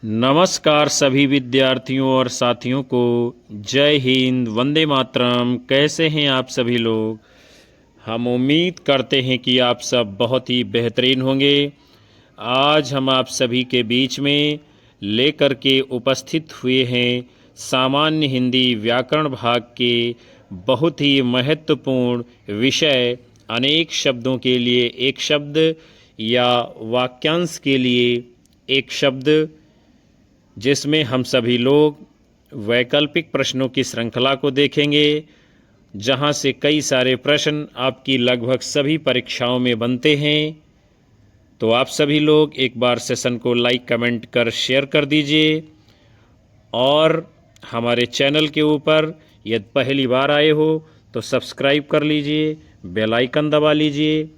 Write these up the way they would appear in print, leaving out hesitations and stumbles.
नमस्कार सभी विद्यार्थियों और साथियों को। जय हिंद, वंदे मातरम। कैसे हैं आप सभी लोग? हम उम्मीद करते हैं कि आप सब बहुत ही बेहतरीन होंगे। आज हम आप सभी के बीच में लेकर के उपस्थित हुए हैं सामान्य हिंदी व्याकरण भाग के बहुत ही महत्वपूर्ण विषय अनेक शब्दों के लिए एक शब्द या वाक्यांश के लिए एक शब्द, जिसमें हम सभी लोग वैकल्पिक प्रश्नों की श्रृंखला को देखेंगे, जहां से कई सारे प्रश्न आपकी लगभग सभी परीक्षाओं में बनते हैं। तो आप सभी लोग एक बार सेशन को लाइक, कमेंट कर शेयर कर दीजिए और हमारे चैनल के ऊपर यदि पहली बार आए हो तो सब्सक्राइब कर लीजिए, बेल आइकन दबा लीजिए,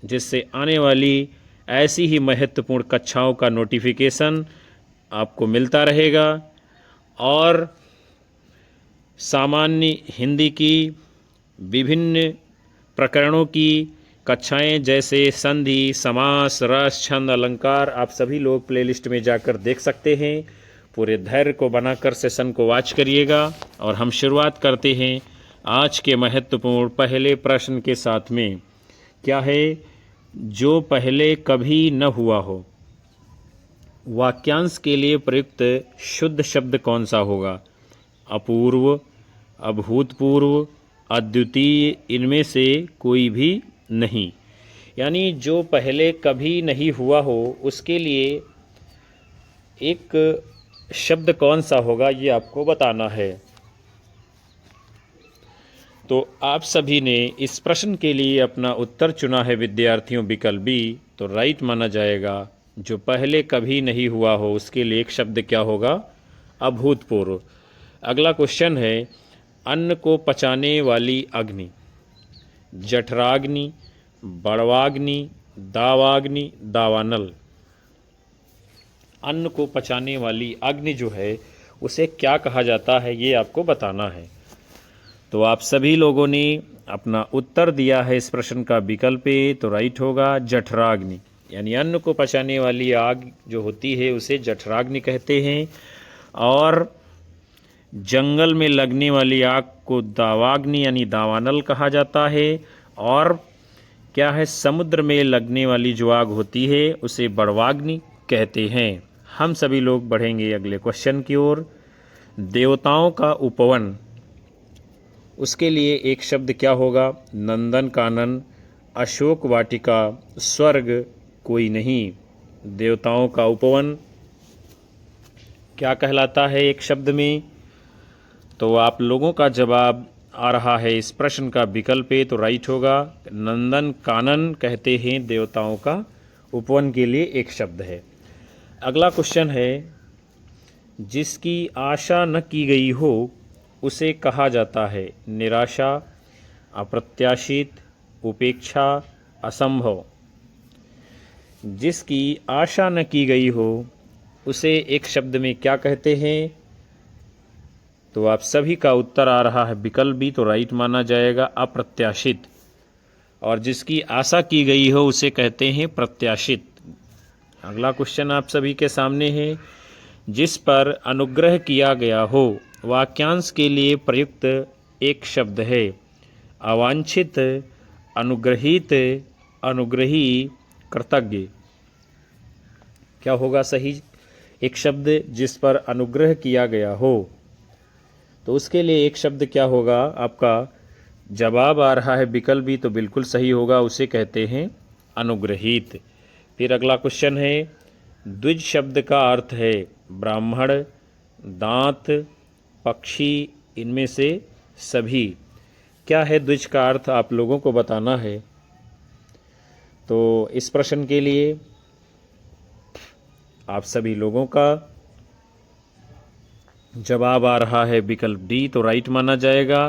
जिससे आने वाली ऐसी ही महत्वपूर्ण कक्षाओं का नोटिफिकेशन आपको मिलता रहेगा। और सामान्य हिंदी की विभिन्न प्रकरणों की कक्षाएं जैसे संधि, समास, रस, छंद, अलंकार आप सभी लोग प्लेलिस्ट में जाकर देख सकते हैं। पूरे धैर्य को बनाकर सेशन को वॉच करिएगा और हम शुरुआत करते हैं आज के महत्वपूर्ण पहले प्रश्न के साथ में। क्या है? जो पहले कभी न हुआ हो। वाक्यांश के लिए प्रयुक्त शुद्ध शब्द कौन सा होगा? अपूर्व, अभूतपूर्व, अद्वितीय, इनमें से कोई भी नहीं। यानी जो पहले कभी नहीं हुआ हो उसके लिए एक शब्द कौन सा होगा, ये आपको बताना है। तो आप सभी ने इस प्रश्न के लिए अपना उत्तर चुना है विद्यार्थियों, विकल्प बी, तो राइट माना जाएगा। जो पहले कभी नहीं हुआ हो उसके लिए एक शब्द क्या होगा? अभूतपूर्व। अगला क्वेश्चन है, अन्न को पचाने वाली अग्नि। जठराग्नि, बड़वाग्नि, दावाग्नि, दावानल। अन्न को पचाने वाली अग्नि जो है उसे क्या कहा जाता है, ये आपको बताना है। तो आप सभी लोगों ने अपना उत्तर दिया है इस प्रश्न का विकल्प ए, तो राइट होगा जठराग्नि। यानी अन्न को पचाने वाली आग जो होती है उसे जठराग्नि कहते हैं। और जंगल में लगने वाली आग को दावाग्नि यानी दावानल कहा जाता है। और क्या है, समुद्र में लगने वाली जो आग होती है उसे बड़वाग्नि कहते हैं। हम सभी लोग बढ़ेंगे अगले क्वेश्चन की ओर। देवताओं का उपवन, उसके लिए एक शब्द क्या होगा? नंदन कानन, अशोक वाटिका, स्वर्ग, कोई नहीं। देवताओं का उपवन क्या कहलाता है एक शब्द में? तो आप लोगों का जवाब आ रहा है इस प्रश्न का विकल्प ए, तो राइट होगा नंदन कानन कहते हैं देवताओं का उपवन के लिए एक शब्द है। अगला क्वेश्चन है, जिसकी आशा न की गई हो उसे कहा जाता है निराशा, अप्रत्याशित, उपेक्षा, असंभव। जिसकी आशा न की गई हो उसे एक शब्द में क्या कहते हैं? तो आप सभी का उत्तर आ रहा है विकल्प बी, तो राइट माना जाएगा अप्रत्याशित। और जिसकी आशा की गई हो उसे कहते हैं प्रत्याशित। अगला क्वेश्चन आप सभी के सामने है, जिस पर अनुग्रह किया गया हो वाक्यांश के लिए प्रयुक्त एक शब्द है अवांछित, अनुग्रहित, अनुग्रही, कृतज्ञ। क्या होगा सही एक शब्द जिस पर अनुग्रह किया गया हो? तो उसके लिए एक शब्द क्या होगा? आपका जवाब आ रहा है विकल्प भी, तो बिल्कुल सही होगा, उसे कहते हैं अनुग्रहित। फिर अगला क्वेश्चन है, द्विज शब्द का अर्थ है ब्राह्मण, दांत, पक्षी, इनमें से सभी। क्या है द्विज का अर्थ, आप लोगों को बताना है। तो इस प्रश्न के लिए आप सभी लोगों का जवाब आ रहा है विकल्प डी, तो राइट माना जाएगा।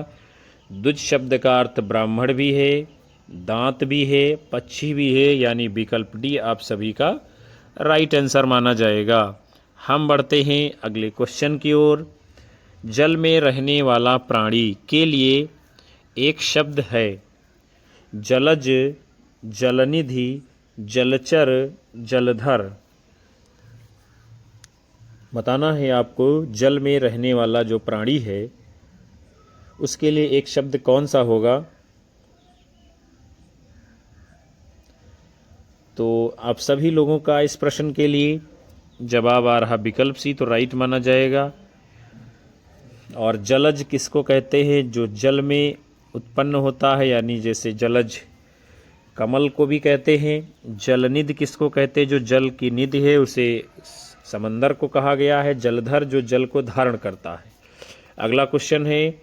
द्विज शब्द का अर्थ ब्राह्मण भी है, दांत भी है, पक्षी भी है, यानी विकल्प डी आप सभी का राइट आंसर माना जाएगा। हम बढ़ते हैं अगले क्वेश्चन की ओर। जल में रहने वाला प्राणी के लिए एक शब्द है जलज, जलनिधि, जलचर, जलधर। बताना है आपको जल में रहने वाला जो प्राणी है उसके लिए एक शब्द कौन सा होगा। तो आप सभी लोगों का इस प्रश्न के लिए जवाब आ रहा विकल्प सी, तो राइट माना जाएगा। और जलज किसको कहते हैं, जो जल में उत्पन्न होता है, यानी जैसे जलज कमल को भी कहते हैं। जलनिधि किसको कहते हैं, जो जल की निधि है उसे समंदर को कहा गया है। जलधर जो जल को धारण करता है। अगला क्वेश्चन है,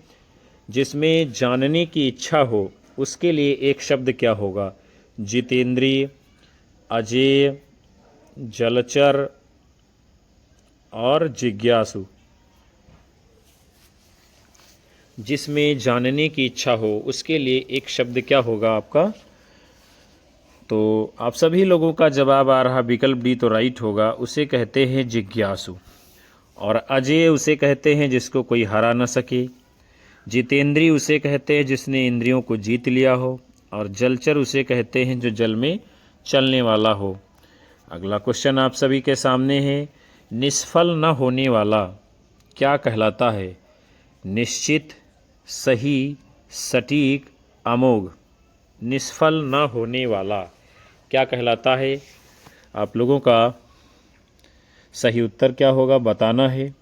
जिसमें जानने की इच्छा हो उसके लिए एक शब्द क्या होगा। जितेंद्रिय, अजेय, जलचर और जिज्ञासु। जिसमें जानने की इच्छा हो उसके लिए एक शब्द क्या होगा आपका। तो आप सभी लोगों का जवाब आ रहा विकल्प डी, तो राइट होगा। उसे कहते हैं जिज्ञासु। और अजेय उसे कहते हैं जिसको कोई हरा न सके। जितेंद्रिय उसे कहते हैं जिसने इंद्रियों को जीत लिया हो। और जलचर उसे कहते हैं जो जल में चलने वाला हो। अगला क्वेश्चन आप सभी के सामने है, निष्फल न होने वाला क्या कहलाता है। निश्चित, सही, सटीक, अमोघ। निष्फल न होने वाला क्या कहलाता है। आप लोगों का सही उत्तर क्या होगा बताना है।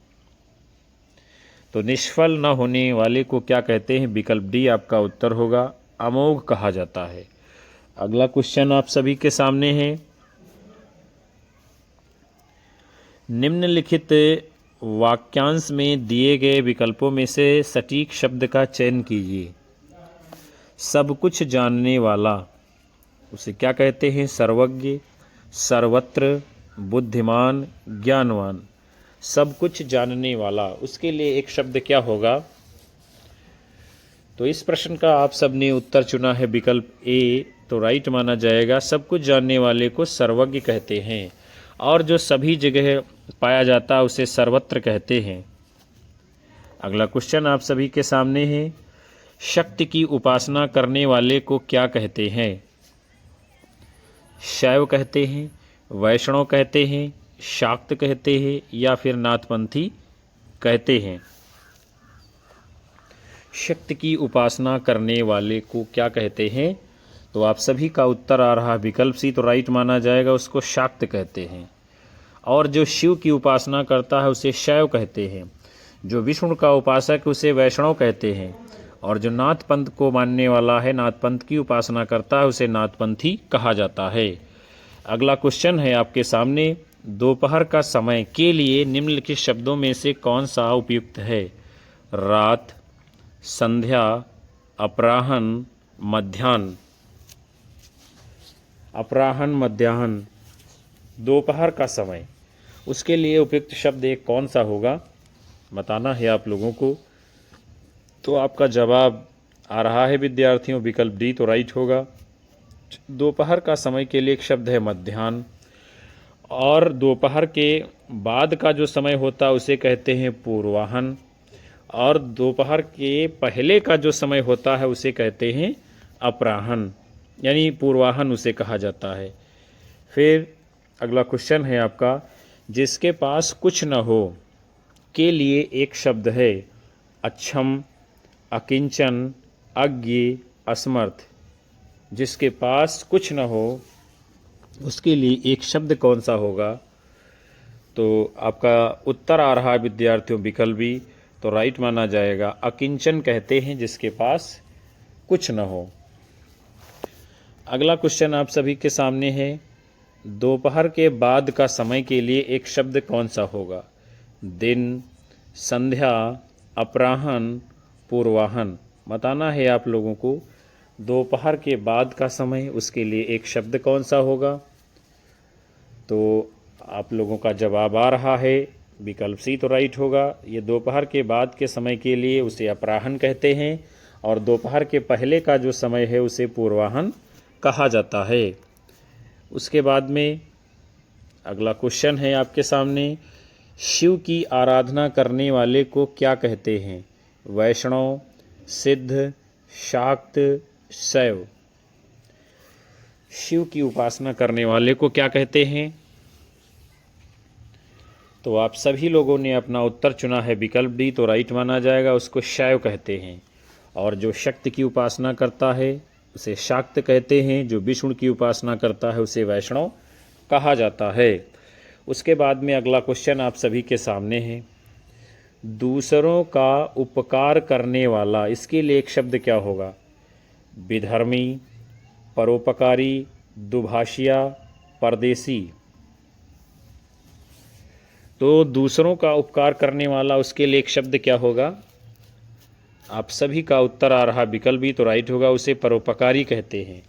तो निष्फल न होने वाले को क्या कहते हैं, विकल्प डी आपका उत्तर होगा, अमोघ कहा जाता है। अगला क्वेश्चन आप सभी के सामने है, निम्नलिखित वाक्यांश में दिए गए विकल्पों में से सटीक शब्द का चयन कीजिए। सब कुछ जानने वाला उसे क्या कहते हैं, सर्वज्ञ, सर्वत्र, बुद्धिमान, ज्ञानवान। सब कुछ जानने वाला उसके लिए एक शब्द क्या होगा। तो इस प्रश्न का आप सबने उत्तर चुना है विकल्प ए, तो राइट माना जाएगा। सब कुछ जानने वाले को सर्वज्ञ कहते हैं और जो सभी जगह पाया जाता है उसे सर्वत्र कहते हैं। अगला क्वेश्चन आप सभी के सामने है, शक्ति की उपासना करने वाले को क्या कहते हैं। शैव कहते हैं, वैष्णव कहते हैं, शाक्त कहते हैं या फिर नाथपंथी कहते हैं। शक्ति की उपासना करने वाले को क्या कहते हैं। तो आप सभी का उत्तर आ रहा विकल्प सी, तो राइट माना जाएगा, उसको शाक्त कहते हैं। और जो शिव की उपासना करता है उसे शैव कहते हैं। जो विष्णु का उपासक है उसे वैष्णव कहते हैं। और जो नाथ पंथ को मानने वाला है, नाथ पंथ की उपासना करता है, उसे नाथपंथी कहा जाता है। अगला क्वेश्चन है आपके सामने, दोपहर का समय के लिए निम्नलिखित शब्दों में से कौन सा उपयुक्त है। रात, संध्या, अपराह्न, मध्याह्न। अपराह्न, मध्याह्न, दोपहर का समय, उसके लिए उपयुक्त शब्द एक कौन सा होगा बताना है आप लोगों को। तो आपका जवाब आ रहा है विद्यार्थियों विकल्प डी, तो राइट होगा। दोपहर का समय के लिए एक शब्द है मध्याह्न। और दोपहर के बाद का जो समय होता है उसे कहते हैं पूर्वाह्न। और दोपहर के पहले का जो समय होता है उसे कहते हैं अपराह्न, यानी पूर्वाह्न उसे कहा जाता है। फिर अगला क्वेश्चन है आपका, जिसके पास कुछ न हो के लिए एक शब्द है। अक्षम, अकिंचन, अज्ञ, असमर्थ। जिसके पास कुछ न हो उसके लिए एक शब्द कौन सा होगा। तो आपका उत्तर आ रहा है विद्यार्थियों विकल्प बी, तो राइट माना जाएगा। अकिंचन कहते हैं जिसके पास कुछ न हो। अगला क्वेश्चन आप सभी के सामने है, दोपहर के बाद का समय के लिए एक शब्द कौन सा होगा। दिन, संध्या, अपराह्न, पूर्वाह्न। बताना है आप लोगों को, दोपहर के बाद का समय उसके लिए एक शब्द कौन सा होगा। तो आप लोगों का जवाब आ रहा है विकल्प सी, तो राइट होगा। ये दोपहर के बाद के समय के लिए उसे अपराह्न कहते हैं और दोपहर के पहले का जो समय है उसे पूर्वाह्न कहा जाता है। उसके बाद में अगला क्वेश्चन है आपके सामने, शिव की आराधना करने वाले को क्या कहते हैं। वैष्णव, सिद्ध, शाक्त, शैव। शिव की उपासना करने वाले को क्या कहते हैं। तो आप सभी लोगों ने अपना उत्तर चुना है विकल्प डी, तो राइट माना जाएगा। उसको शैव कहते हैं। और जो शक्ति की उपासना करता है उसे शाक्त कहते हैं। जो विष्णु की उपासना करता है उसे वैष्णव कहा जाता है। उसके बाद में अगला क्वेश्चन आप सभी के सामने है। दूसरों का उपकार करने वाला, इसके लिए एक शब्द क्या होगा? विधर्मी, परोपकारी, दुभाषिया, परदेसी। तो दूसरों का उपकार करने वाला, उसके लिए एक शब्द क्या होगा? आप सभी का उत्तर आ रहा विकल्प भी, तो राइट होगा। उसे परोपकारी कहते हैं।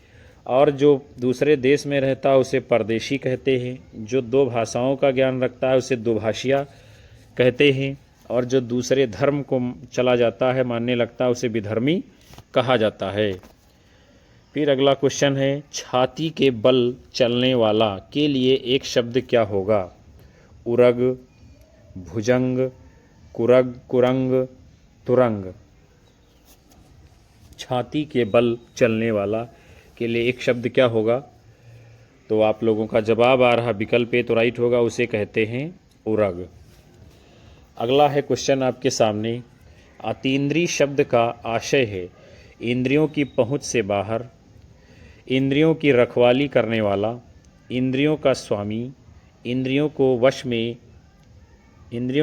और जो दूसरे देश में रहता है उसे परदेशी कहते हैं। जो दो भाषाओं का ज्ञान रखता है उसे दुभाषिया कहते हैं। और जो दूसरे धर्म को चला जाता है, मानने लगता है, उसे विधर्मी कहा जाता है। फिर अगला क्वेश्चन है, छाती के बल चलने वाला के लिए एक शब्द क्या होगा? उरग, भुजंग, कुरग, कुरंग, तुरंग। छाती के बल चलने वाला के लिए एक शब्द क्या होगा? तो आप लोगों का जवाब आ रहा विकल्प ए, तो राइट होगा। उसे कहते हैं उरग। अगला है क्वेश्चन आपके सामने। अतीन्द्रिय शब्द का आशय है इंद्रियों की पहुंच से बाहर, इंद्रियों की रखवाली करने वाला, इंद्रियों का स्वामी, इंद्रियों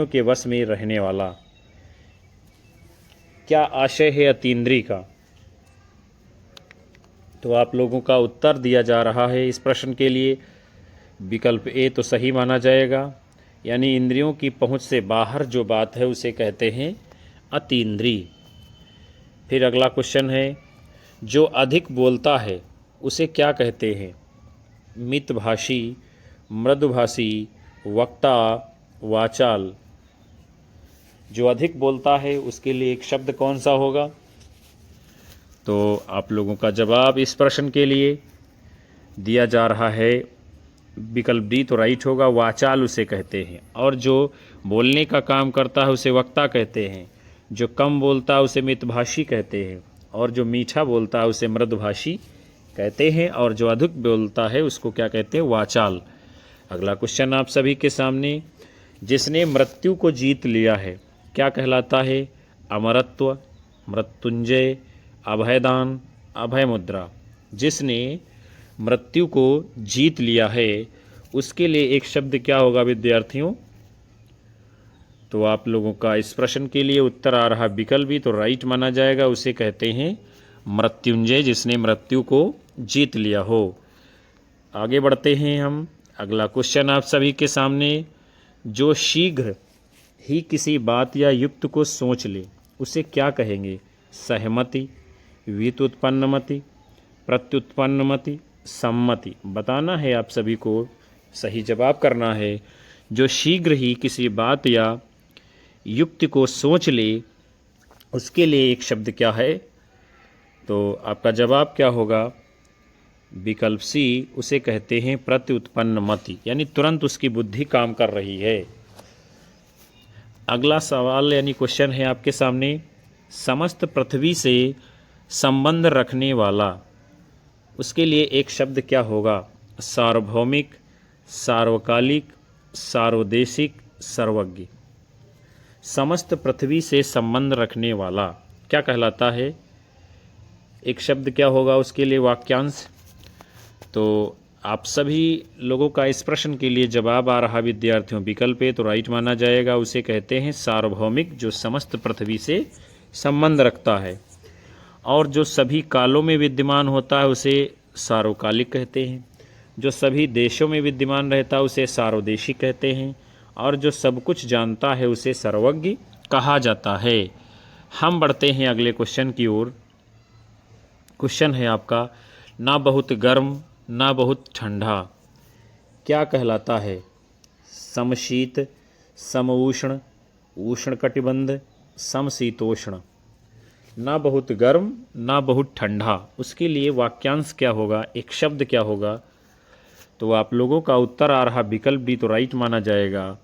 के वश में रहने वाला। क्या आशय है अतीन्द्रिय का? तो आप लोगों का उत्तर दिया जा रहा है इस प्रश्न के लिए विकल्प ए, तो सही माना जाएगा। यानी इंद्रियों की पहुंच से बाहर जो बात है उसे कहते हैं अतीन्द्रिय। फिर अगला क्वेश्चन है, जो अधिक बोलता है उसे क्या कहते हैं? मितभाषी, मृदुभाषी, वक्ता, वाचाल। जो अधिक बोलता है उसके लिए एक शब्द कौन सा होगा? तो आप लोगों का जवाब इस प्रश्न के लिए दिया जा रहा है विकल्प डी, तो राइट होगा। वाचाल उसे कहते हैं। और जो बोलने का काम करता है उसे वक्ता कहते हैं। जो कम बोलता है उसे मितभाषी कहते हैं। और जो मीठा बोलता है उसे मृदुभाषी कहते हैं। और जो अधिक बोलता है उसको क्या कहते हैं? वाचाल। अगला क्वेश्चन आप सभी के सामने, जिसने मृत्यु को जीत लिया है क्या कहलाता है? अमरत्व, मृत्युंजय, अभयदान, अभय मुद्रा। जिसने मृत्यु को जीत लिया है उसके लिए एक शब्द क्या होगा विद्यार्थियों? तो आप लोगों का इस प्रश्न के लिए उत्तर आ रहा विकल्प भी, तो राइट माना जाएगा। उसे कहते हैं मृत्युंजय, जिसने मृत्यु को जीत लिया हो। आगे बढ़ते हैं हम। अगला क्वेश्चन आप सभी के सामने, जो शीघ्र ही किसी बात या युक्त को सोच ले उसे क्या कहेंगे? सहमति, व्युत्पन्नमति, प्रत्युत्पन्नमति, सम्मति। बताना है आप सभी को, सही जवाब करना है। जो शीघ्र ही किसी बात या युक्ति को सोच ले उसके लिए एक शब्द क्या है? तो आपका जवाब क्या होगा? विकल्प सी, उसे कहते हैं प्रत्युत्पन्नमति, यानी तुरंत उसकी बुद्धि काम कर रही है। अगला सवाल यानी क्वेश्चन है आपके सामने, समस्त पृथ्वी से संबंध रखने वाला, उसके लिए एक शब्द क्या होगा? सार्वभौमिक, सार्वकालिक, सार्वदेशिक, सर्वज्ञ। समस्त पृथ्वी से संबंध रखने वाला क्या कहलाता है? एक शब्द क्या होगा उसके लिए वाक्यांश? तो आप सभी लोगों का इस प्रश्न के लिए जवाब आ रहा विद्यार्थियों विकल्प है, तो राइट माना जाएगा। उसे कहते हैं सार्वभौमिक, जो समस्त पृथ्वी से संबंध रखता है। और जो सभी कालों में विद्यमान होता है उसे सार्वकालिक कहते हैं। जो सभी देशों में विद्यमान रहता है उसे सार्वदेशिक कहते हैं। और जो सब कुछ जानता है उसे सर्वज्ञ कहा जाता है। हम बढ़ते हैं अगले क्वेश्चन की ओर। क्वेश्चन है आपका, ना बहुत गर्म ना बहुत ठंडा क्या कहलाता है? समशीत, समउष्ण, उष्णकटिबंध, समशीतोष्ण। ना बहुत गर्म ना बहुत ठंडा, उसके लिए वाक्यांश क्या होगा? एक शब्द क्या होगा? तो आप लोगों का उत्तर आ रहा विकल्प डी, तो राइट माना जाएगा।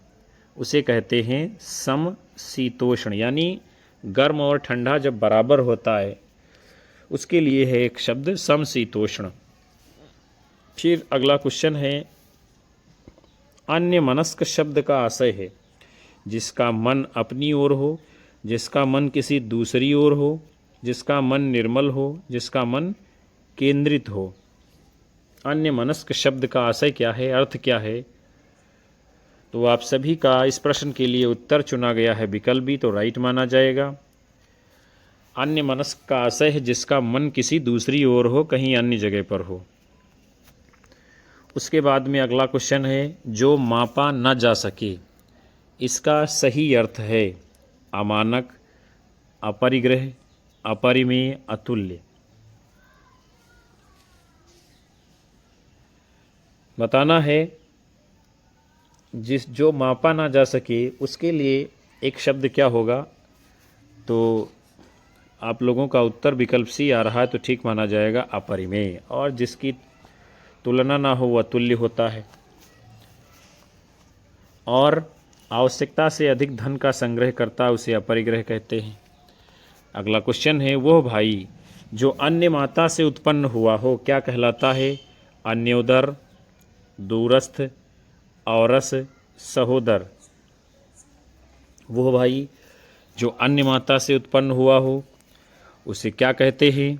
उसे कहते हैं समशीतोष्ण, यानी गर्म और ठंडा जब बराबर होता है उसके लिए है एक शब्द समशीतोष्ण। फिर अगला क्वेश्चन है, अन्य मनस्क शब्द का आशय है जिसका मन अपनी ओर हो, जिसका मन किसी दूसरी ओर हो, जिसका मन निर्मल हो, जिसका मन केंद्रित हो। अन्यमनस्क शब्द का आशय क्या है, अर्थ क्या है? तो आप सभी का इस प्रश्न के लिए उत्तर चुना गया है विकल्प बी, तो राइट माना जाएगा। अन्यमनस्क का आशय है जिसका मन किसी दूसरी ओर हो, कहीं अन्य जगह पर हो। उसके बाद में अगला क्वेश्चन है, जो मापा न जा सके, इसका सही अर्थ है अमानक, अपरिग्रह, अपरिमेय, अतुल्य। बताना है जो मापा ना जा सके उसके लिए एक शब्द क्या होगा। तो आप लोगों का उत्तर विकल्प सी आ रहा है, तो ठीक माना जाएगा अपरिमेय। और जिसकी तुलना ना हो वह अतुल्य होता है। और आवश्यकता से अधिक धन का संग्रह करता है उसे अपरिग्रह कहते हैं। अगला क्वेश्चन है, वह भाई जो अन्य माता से उत्पन्न हुआ हो क्या कहलाता है? अन्योदर, दूरस्थ, औरस, सहोदर। वह भाई जो अन्य माता से उत्पन्न हुआ हो उसे क्या कहते हैं?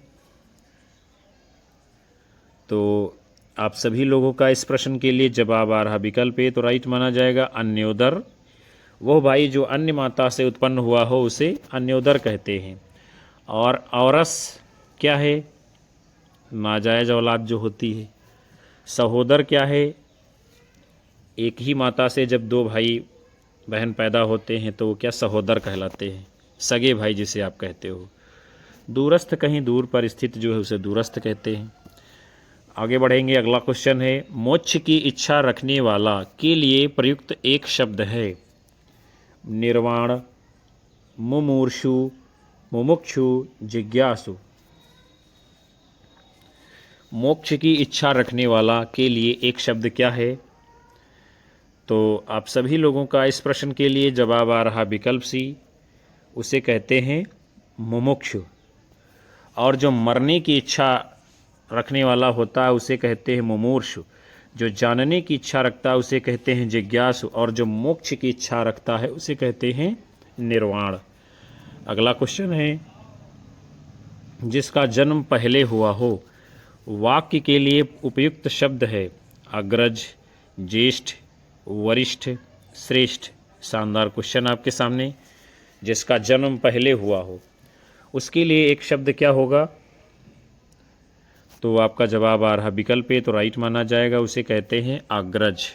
तो आप सभी लोगों का इस प्रश्न के लिए जवाब आ रहा विकल्प है, तो राइट माना जाएगा अन्योदर। वह भाई जो अन्य माता से उत्पन्न हुआ हो उसे अन्योदर कहते हैं। और औरस क्या है? नाजायज औलाद जो होती है। सहोदर क्या है? एक ही माता से जब दो भाई बहन पैदा होते हैं तो वो क्या सहोदर कहलाते हैं, सगे भाई जिसे आप कहते हो। दूरस्थ कहीं दूर पर स्थित जो है उसे दूरस्थ कहते हैं। आगे बढ़ेंगे, अगला क्वेश्चन है, मोक्ष की इच्छा रखने वाला के लिए प्रयुक्त एक शब्द है। निर्वाण, मुमूर्षु, मुमुक्षु, जिज्ञासु। मोक्ष की इच्छा रखने वाला के लिए एक शब्द क्या है? तो आप सभी लोगों का इस प्रश्न के लिए जवाब आ रहा विकल्प सी, उसे कहते हैं मुमुक्षु। और जो मरने की इच्छा रखने वाला होता है उसे कहते हैं मुमूर्षु। जो जानने की इच्छा रखता है उसे कहते हैं जिज्ञासु। और जो मोक्ष की इच्छा रखता है उसे कहते हैं निर्वाण। अगला क्वेश्चन है, जिसका जन्म पहले हुआ हो वाक्य के लिए उपयुक्त शब्द है। अग्रज, ज्येष्ठ, वरिष्ठ, श्रेष्ठ। शानदार क्वेश्चन आपके सामने। जिसका जन्म पहले हुआ हो उसके लिए एक शब्द क्या होगा? तो आपका जवाब आ रहा विकल्प है, तो राइट माना जाएगा, उसे कहते हैं अग्रज।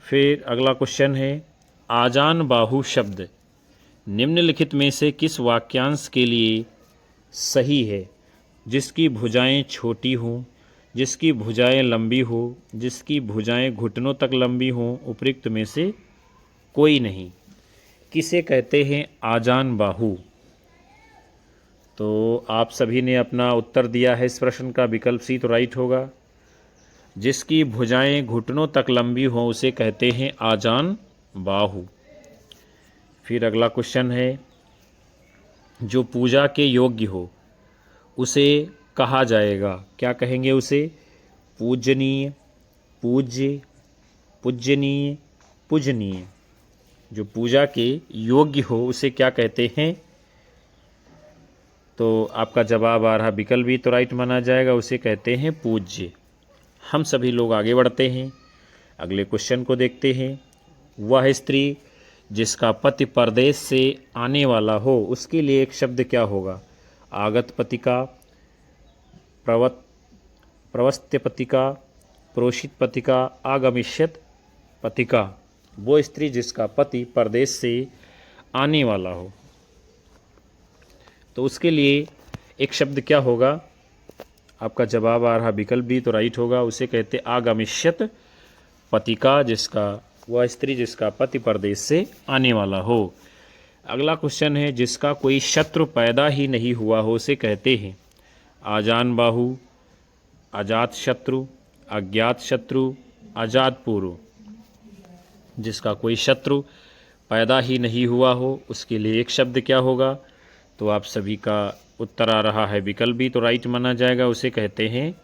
फिर अगला क्वेश्चन है, आजान बाहु शब्द निम्नलिखित में से किस वाक्यांश के लिए सही है? जिसकी भुजाएं छोटी हों, जिसकी भुजाएं लंबी हो, जिसकी भुजाएं घुटनों तक लंबी हों, उपयुक्त में से कोई नहीं। किसे कहते हैं आजान बाहु? तो आप सभी ने अपना उत्तर दिया है इस प्रश्न का, विकल्प सी तो राइट होगा। जिसकी भुजाएं घुटनों तक लंबी हों उसे कहते हैं आजान बाहु। फिर अगला क्वेश्चन है, जो पूजा के योग्य हो उसे कहा जाएगा, क्या कहेंगे उसे? पूजनीय, पूज्य, पूजनीय, पूजनीय। जो पूजा के योग्य हो उसे क्या कहते हैं? तो आपका जवाब आ रहा विकल्प भी तो राइट माना जाएगा, उसे कहते हैं पूज्य। हम सभी लोग आगे बढ़ते हैं, अगले क्वेश्चन को देखते हैं। वह स्त्री जिसका पति परदेश से आने वाला हो उसके लिए एक शब्द क्या होगा? आगत पतिका, प्रवस्त्य पतिका, प्रोषित पतिका, आगमिष्यत पतिका। वो स्त्री जिसका पति परदेश से आने वाला हो तो उसके लिए एक शब्द क्या होगा? आपका जवाब आ रहा विकल्प भी तो राइट होगा, उसे कहते आगमिष्यत पतिका, जिसका वह स्त्री जिसका पति परदेश से आने वाला हो। अगला क्वेश्चन है, जिसका कोई शत्रु पैदा ही नहीं हुआ हो उसे कहते हैं आजान बाहु, अजात शत्रु, अज्ञात शत्रु, अजात पूर्व। जिसका कोई शत्रु पैदा ही नहीं हुआ हो उसके लिए एक शब्द क्या होगा? तो आप सभी का उत्तर आ रहा है विकल्प भी तो राइट माना जाएगा, उसे कहते हैं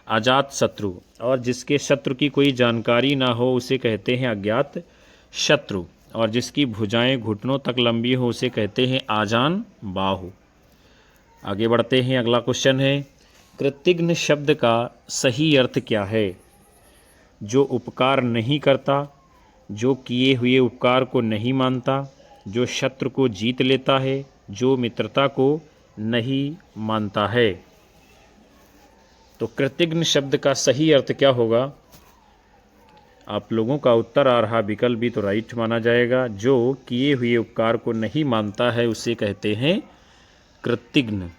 अजात शत्रु। और जिसके शत्रु की कोई जानकारी ना हो उसे कहते हैं अज्ञात शत्रु, और जिसकी भुजाएं घुटनों तक लंबी हो उसे कहते हैं आजान बाहु। आगे बढ़ते हैं, अगला क्वेश्चन है कृतघ्न शब्द का सही अर्थ क्या है? जो उपकार नहीं करता, जो किए हुए उपकार को नहीं मानता, जो शत्रु को जीत लेता है, जो मित्रता को नहीं मानता है। तो कृतघ्न शब्द का सही अर्थ क्या होगा? आप लोगों का उत्तर आ रहा विकल्प भी तो राइट माना जाएगा। जो किए हुए उपकार को नहीं मानता है उसे कहते हैं कृतघ्न।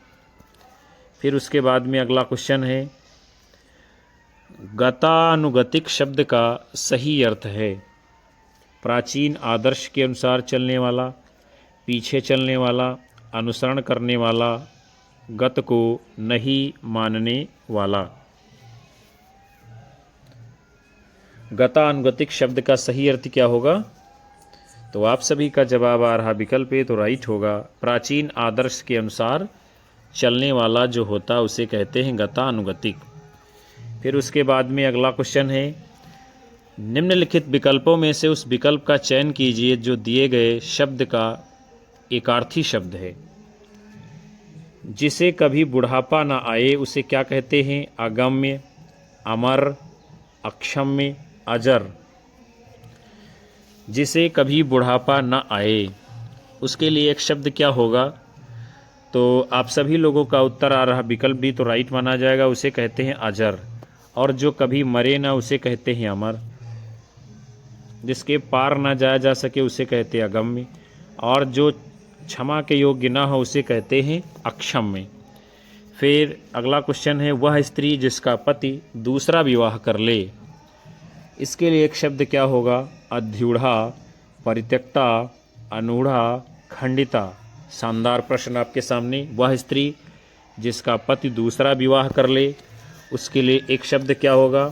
फिर उसके बाद में अगला क्वेश्चन है गतानुगतिक शब्द का सही अर्थ है? प्राचीन आदर्श के अनुसार चलने वाला, पीछे चलने वाला, अनुसरण करने वाला, गत को नहीं मानने वाला। गतानुगतिक शब्द का सही अर्थ क्या होगा? तो आप सभी का जवाब आ रहा विकल्प ए तो राइट होगा। प्राचीन आदर्श के अनुसार चलने वाला जो होता उसे कहते हैं गतानुगतिक। फिर उसके बाद में अगला क्वेश्चन है निम्नलिखित विकल्पों में से उस विकल्प का चयन कीजिए जो दिए गए शब्द का एकार्थी शब्द है। जिसे कभी बुढ़ापा न आए उसे क्या कहते हैं? अगम्य, अमर, अक्षम्य, अजर। जिसे कभी बुढ़ापा न आए उसके लिए एक शब्द क्या होगा? तो आप सभी लोगों का उत्तर आ रहा विकल्प भी तो राइट माना जाएगा, उसे कहते हैं अजर। और जो कभी मरे ना उसे कहते हैं अमर। जिसके पार ना जाया जा सके उसे कहते हैं अगम्य। और जो क्षमा के योग्य ना हो उसे कहते हैं अक्षम्य। फिर अगला क्वेश्चन है वह स्त्री जिसका पति दूसरा विवाह कर ले, इसके लिए एक शब्द क्या होगा? अध्यूढ़ा, परित्यक्ता, अनूढ़ा, खंडिता। शानदार प्रश्न आपके सामने। वह स्त्री जिसका पति दूसरा विवाह कर ले उसके लिए एक शब्द क्या होगा?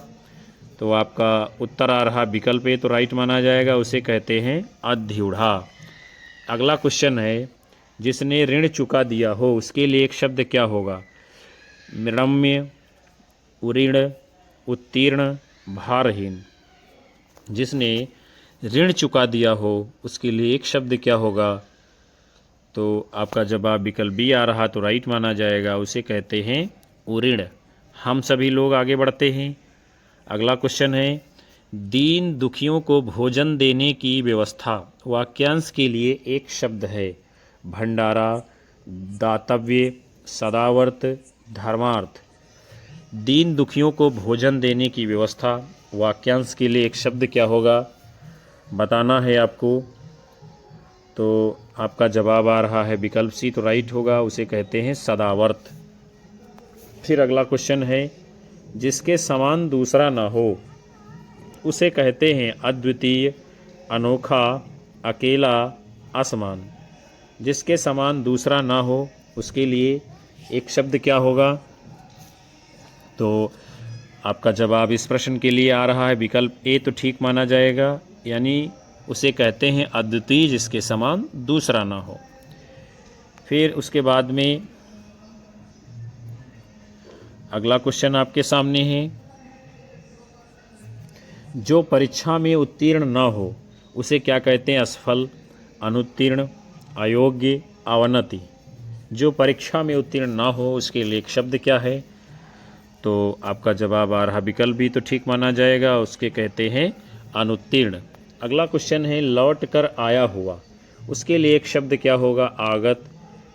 तो आपका उत्तर आ रहा विकल्प ए तो राइट माना जाएगा, उसे कहते हैं अध्यूढ़ा। अगला क्वेश्चन है जिसने ऋण चुका दिया हो उसके लिए एक शब्द क्या होगा? रम्य, उऋण, उत्तीर्ण, भारहीन। जिसने ऋण चुका दिया हो उसके लिए एक शब्द क्या होगा? तो आपका जवाब विकल्प बी आ रहा तो राइट माना जाएगा, उसे कहते हैं उऋण। हम सभी लोग आगे बढ़ते हैं। अगला क्वेश्चन है दीन दुखियों को भोजन देने की व्यवस्था। वाक्यांश के लिए एक शब्द है। भंडारा, दातव्य, सदावर्त, धर्मार्थ। दीन दुखियों को भोजन देने की व्यवस्था, वाक्यांश के लिए एक शब्द क्या होगा बताना है आपको। तो आपका जवाब आ रहा है विकल्प सी तो राइट होगा, उसे कहते हैं सदावर्त। फिर अगला क्वेश्चन है जिसके समान दूसरा ना हो उसे कहते हैं अद्वितीय, अनोखा, अकेला, असमान। जिसके समान दूसरा ना हो उसके लिए एक शब्द क्या होगा? तो आपका जवाब इस प्रश्न के लिए आ रहा है विकल्प ए तो ठीक माना जाएगा, यानी उसे कहते हैं अद्वितीय जिसके समान दूसरा ना हो। फिर उसके बाद में अगला क्वेश्चन आपके सामने है जो परीक्षा में उत्तीर्ण ना हो उसे क्या कहते हैं? असफल, अनुत्तीर्ण, अयोग्य, अवनति। जो परीक्षा में उत्तीर्ण ना हो उसके लिए एक शब्द क्या है? तो आपका जवाब आ रहा विकल्प भी तो ठीक माना जाएगा, उसके कहते हैं अनुत्तीर्ण। अगला क्वेश्चन है लौट कर आया हुआ उसके लिए एक शब्द क्या होगा? आगत,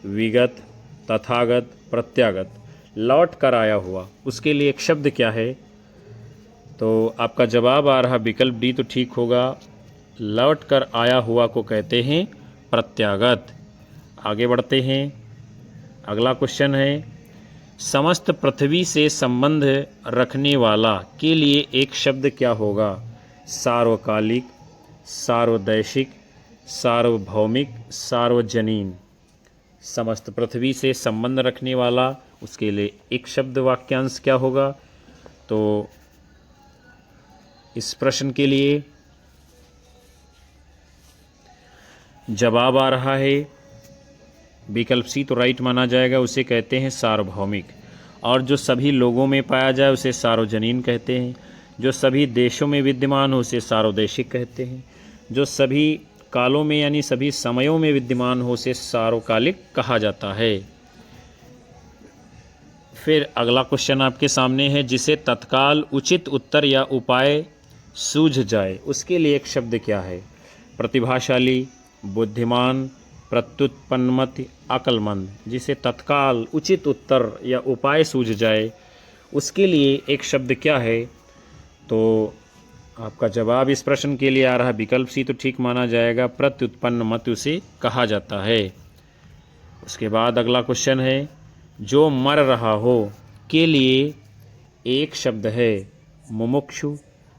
विगत, तथागत, प्रत्यागत। लौट कर आया हुआ उसके लिए एक शब्द क्या है? तो आपका जवाब आ रहा विकल्प डी तो ठीक होगा। लौट कर आया हुआ को कहते हैं प्रत्यागत। आगे बढ़ते हैं। अगला क्वेश्चन है समस्त पृथ्वी से संबंध रखने वाला के लिए एक शब्द क्या होगा? सार्वकालिक, सार्वदैशिक, सार्वभौमिक, सार्वजनीन। समस्त पृथ्वी से संबंध रखने वाला उसके लिए एक शब्द वाक्यांश क्या होगा? तो इस प्रश्न के लिए जवाब आ रहा है विकल्प सी तो राइट माना जाएगा, उसे कहते हैं सार्वभौमिक। और जो सभी लोगों में पाया जाए उसे सार्वजनीन कहते हैं। जो सभी देशों में विद्यमान हो उसे सार्वदेशिक कहते हैं। जो सभी कालों में यानी सभी समयों में विद्यमान हो उसे सार्वकालिक कहा जाता है। फिर अगला क्वेश्चन आपके सामने है, जिसे तत्काल उचित उत्तर या उपाय सूझ जाए, उसके लिए एक शब्द क्या है? प्रतिभाशाली, बुद्धिमान, प्रत्युत्पन्नमति, अक्लमंद। जिसे तत्काल उचित उत्तर या उपाय सूझ जाए उसके लिए एक शब्द क्या है? तो आपका जवाब इस प्रश्न के लिए आ रहा है विकल्प सी, तो ठीक माना जाएगा, प्रत्युत्पन्नमति उसे कहा जाता है। उसके बाद अगला क्वेश्चन है, जो मर रहा हो के लिए एक शब्द है, मुमुक्षु,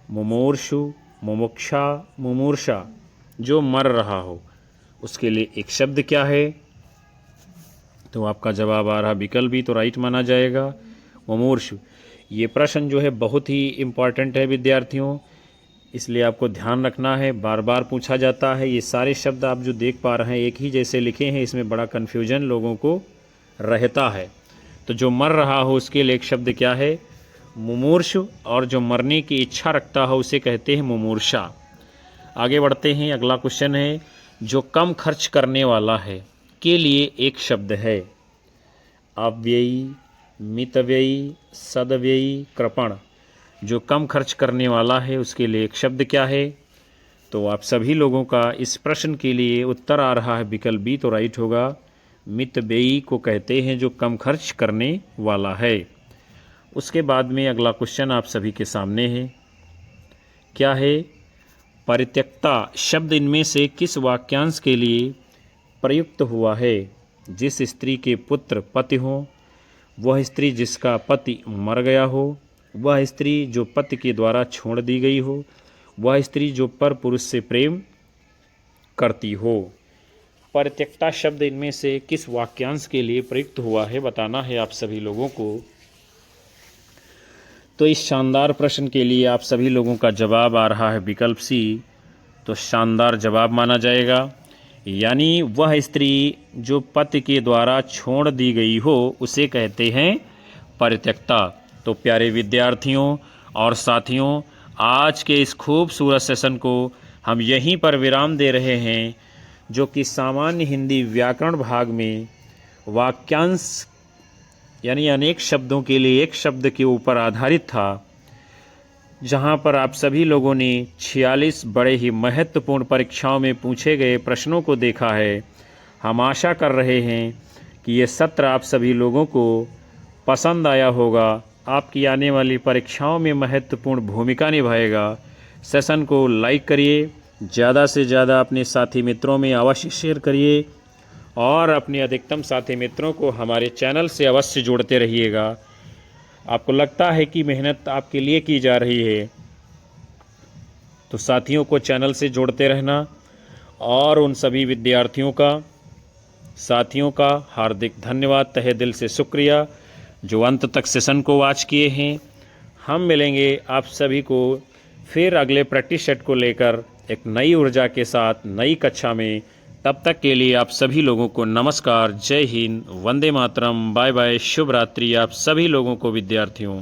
मुमूर्षु, मुमुक्षा, मुमूर्षा। जो मर रहा हो उसके लिए एक शब्द क्या है? तो आपका जवाब आ रहा विकल्प भी, तो राइट माना जाएगा, मुमूर्षु। ये प्रश्न जो है बहुत ही इम्पॉर्टेंट है विद्यार्थियों, इसलिए आपको ध्यान रखना है, बार बार पूछा जाता है। ये सारे शब्द आप जो देख पा रहे हैं एक ही जैसे लिखे हैं, इसमें बड़ा कन्फ्यूजन लोगों को रहता है। तो जो मर रहा हो उसके लिए एक शब्द क्या है? मुमूर्षु, और जो मरने की इच्छा रखता हो उसे कहते हैं मुमूर्षा। आगे बढ़ते हैं, अगला क्वेश्चन है, जो कम खर्च करने वाला है के लिए एक शब्द है, अव्ययी, मितव्ययी, सदव्ययी, कृपण। जो कम खर्च करने वाला है उसके लिए एक शब्द क्या है? तो आप सभी लोगों का इस प्रश्न के लिए उत्तर आ रहा है विकल्प बी, तो राइट होगा, मितव्ययी को कहते हैं जो कम खर्च करने वाला है। उसके बाद में अगला क्वेश्चन आप सभी के सामने है, क्या है? परित्यक्ता शब्द इनमें से किस वाक्यांश के लिए प्रयुक्त हुआ है? जिस स्त्री के पुत्र पति हों, वह स्त्री जिसका पति मर गया हो, वह स्त्री जो पति के द्वारा छोड़ दी गई हो, वह स्त्री जो पर पुरुष से प्रेम करती हो। परित्यक्ता शब्द इनमें से किस वाक्यांश के लिए प्रयुक्त हुआ है बताना है आप सभी लोगों को। तो इस शानदार प्रश्न के लिए आप सभी लोगों का जवाब आ रहा है विकल्प सी, तो शानदार जवाब माना जाएगा, यानी वह स्त्री जो पति के द्वारा छोड़ दी गई हो उसे कहते हैं परित्यक्ता। तो प्यारे विद्यार्थियों और साथियों, आज के इस खूबसूरत सेशन को हम यहीं पर विराम दे रहे हैं, जो कि सामान्य हिंदी व्याकरण भाग में वाक्यांश यानी अनेक शब्दों के लिए एक शब्द के ऊपर आधारित था, जहां पर आप सभी लोगों ने 46 बड़े ही महत्वपूर्ण परीक्षाओं में पूछे गए प्रश्नों को देखा है। हम आशा कर रहे हैं कि ये सत्र आप सभी लोगों को पसंद आया होगा, आपकी आने वाली परीक्षाओं में महत्वपूर्ण भूमिका निभाएगा। सेशन को लाइक करिए, ज़्यादा से ज़्यादा अपने साथी मित्रों में अवश्य शेयर करिए और अपने अधिकतम साथी मित्रों को हमारे चैनल से अवश्य जोड़ते रहिएगा। आपको लगता है कि मेहनत आपके लिए की जा रही है, तो साथियों को चैनल से जोड़ते रहना, और उन सभी विद्यार्थियों का, साथियों का हार्दिक धन्यवाद, तहे दिल से शुक्रिया जो अंत तक सेशन को वॉच किए हैं। हम मिलेंगे आप सभी को फिर अगले प्रैक्टिस सेट को लेकर एक नई ऊर्जा के साथ नई कक्षा में। तब तक के लिए आप सभी लोगों को नमस्कार, जय हिंद, वंदे मातरम, बाय बाय, शुभ रात्रि आप सभी लोगों को विद्यार्थियों।